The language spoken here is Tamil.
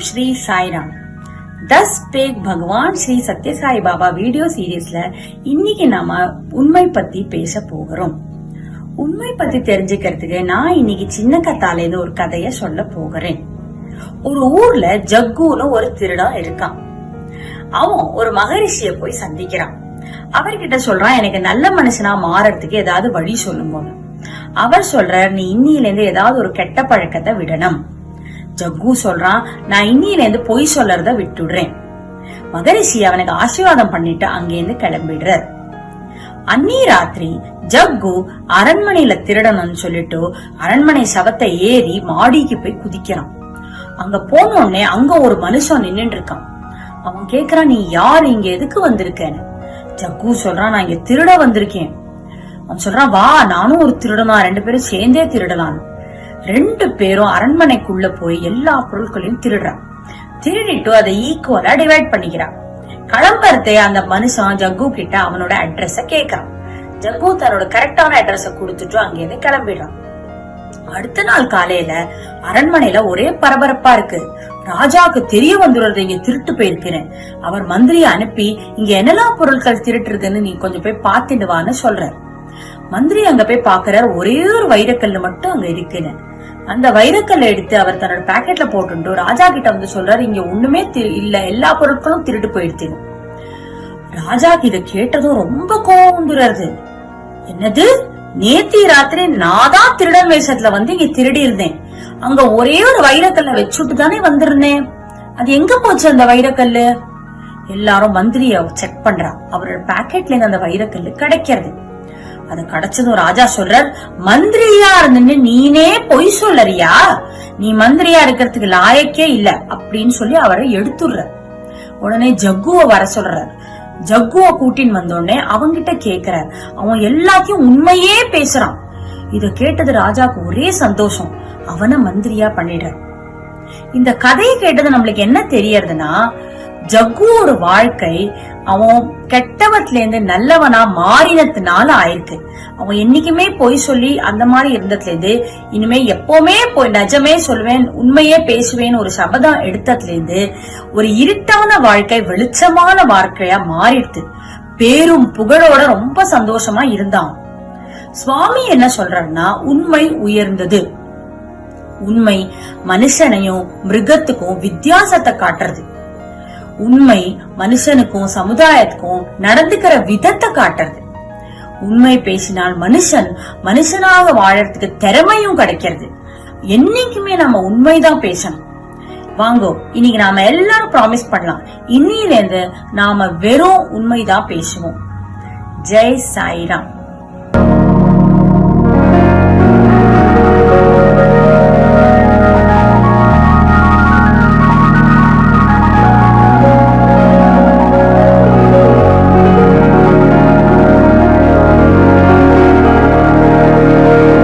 श्री साईराम 10 பேக் பகவான் ஸ்ரீ சத்ய சாய் பாபா வீடியோ சீரீஸ்ல இன்னைக்கு நாம உண்மை பத்தி பேச போகிறோம். உண்மை பத்தி தெரிஞ்சுக்கிறதுக்கு நான் இன்னைக்கு சின்ன கத்தால இருந்து ஒரு கதைய சொல்ல போகிறேன். ஒரு ஊர்ல ஜக்குன்னு ஒரு திருடன் இருக்கான். அவன் ஒரு மகரிஷிய போய் சந்திக்கிறான். அவர்கிட்ட சொல்றான், எனக்கு நல்ல மனுஷனா மாறறதுக்கு ஏதாவது வழி சொல்லும் போது. அவர் சொல்றார், நீ இன்னில இருந்து ஏதாவது ஒரு கெட்ட பழக்கத்தை விடணும். ஜக்கு சொல்றான், நான் இன்னில இருந்து பொய் சொல்லறத விட்டுடுறேன். மகரிஷி அவனுக்கு ஆசீர்வாதம் பண்ணிட்டு அங்கிருந்து கிளம்பிடுறார். அன்னி ராத்திரி ஜக்கு அரண்மனையில திருடணும்னு சொல்லிட்டு அரண்மனை சவத்தை ஏறி மாடிக்கு போய் குதிக்கிறான். அங்க போனோடனே அங்க ஒரு மனுஷன் நின்னுட்டு இருக்கான். அவன் கேக்குறான், நீ யாரு, இங்க எதுக்கு வந்திருக்கேன்னு. ஜக்கு சொல்றான், நான் இங்க திருட வந்திருக்கேன். அவன் சொல்றான், வா, நானும் ஒரு திருடனா, 2 பேரும் சேர்ந்தே திருடலாம். 2 பேரும் அரண்மனைக்குள்ள போய் எல்லா பொருட்களையும் திருடுறான். திருடிட்டு அதை ஈக்குவலா டிவைட் பண்ணிக்கிறான். கிளம்பறதே அந்த மனுஷன் ஜக்கு கிட்ட அவனோட அட்ரஸ கேக்குறான். ஜக்கு தன்னோட கரெக்டான அட்ரஸ கொடுத்துட்டு அங்கிருந்து கிளம்பிடுறான். அடுத்த நாள் காலையில அரண்மனையில ஒரே பரபரப்பா இருக்கு. ராஜாவுக்கு தெரிய வந்துடுறது, இங்க திருட்டு போயிருக்கிறேன். அவர் மந்திரியை அனுப்பி இங்க என்னெல்லாம் பொருட்கள் திருட்டுறதுன்னு நீ கொஞ்சம் போய் பாத்துட்டு வான்னு சொல்ற. மந்திரி அங்க போய் பாக்குறார். ஒரே ஒரு வைரக்கல்லு மட்டும் அங்க இருக்குன்னு. அந்த வைரக்கல்ல எடுத்து அவர் தன்னோட பாக்கெட்ல போட்டு ராஜா கிட்ட வந்து சொல்றாரு, இங்க ஒண்ணுமே இல்ல, எல்லா பொருட்களும் திருட்டு போயிடுச்சு. ராஜாக்கு இத கேட்டதும் ரொம்ப கோவம் வந்துடுறது. என்னது, நேத்தி ராத்திரி நான் தான் திருடன் வேஷத்துல வந்து இங்க திருடி இருந்தேன். அங்க ஒரே ஒரு வைரக்கல்ல வச்சுட்டு தானே வந்திருந்தேன். அது எங்க போச்சு அந்த வைரக்கல்லு? எல்லாரும் மந்திரிய செக் பண்றா. அவரோட பாக்கெட்ல இருந்து அந்த வைரக்கல்லு கிடைக்கிறது. அது கிடைச்சதும் ராஜா சொல்றார், மந்திரியா இருந்து நீனே பொய் சொல்லறியா? நீ மந்திரியா இருக்கிறதுக்கு லாயக்கே இல்ல அப்படின்னு சொல்லி அவரை எடுத்துடுற. உடனே ஜக்குவ வர சொல்றார். ஜக்குவ கூட்டின்னு வந்தோடனே அவங்கிட்ட கேக்குறார். அவன் எல்லாத்தையும் உண்மையே பேசுறான். இத கேட்டது ராஜாக்கு ஒரே சந்தோஷம். அவனை மந்திரியா பண்ணிடுற. இந்த கதையை கேட்டது நம்மளுக்கு என்ன தெரியறதுன்னா, ஜக்குவோட வாழ்க்கை அவன் கெட்டவத்துல இருந்து நல்லவனா மாறினதுனால ஆயிருக்கு. அவன் என்னைக்குமே பொய் சொல்லி அந்த மாதிரி இருந்ததுல இருந்து இனிமே எப்பவுமே போய் நிஜமே சொல்லுவேன், உண்மையே பேசுவேன் ஒரு சபதம் எடுத்ததுல இருந்து ஒரு இருட்டான வாழ்க்கை வெளிச்சமான வாழ்க்கையா மாறிடுது. பேரும் புகழோட ரொம்ப சந்தோஷமா இருந்தான். சுவாமி என்ன சொல்றாருன்னா, உண்மை உயர்ந்தது. உண்மை மனுஷனையும் மிருகத்துக்கும் வித்தியாசத்தை காட்டுறது. உண்மை மனுஷனுக்கும் சமுதாயத்துக்கும் நடந்துக்கிற விதத்தை காட்டுறது. உண்மை பேசினால் மனுஷன் மனுஷனாக வாழறதுக்கு திறமையும் கிடைக்கிறது. என்னைக்குமே நம்ம உண்மைதான் பேசணும். வாங்கோ, இன்னைக்கு நாம எல்லாரும் ப்ராமிஸ் பண்ணலாம், இன்னில இருந்து நாம வெறும் உண்மைதான் பேசுவோம். ஜெய் சாய்ராம்.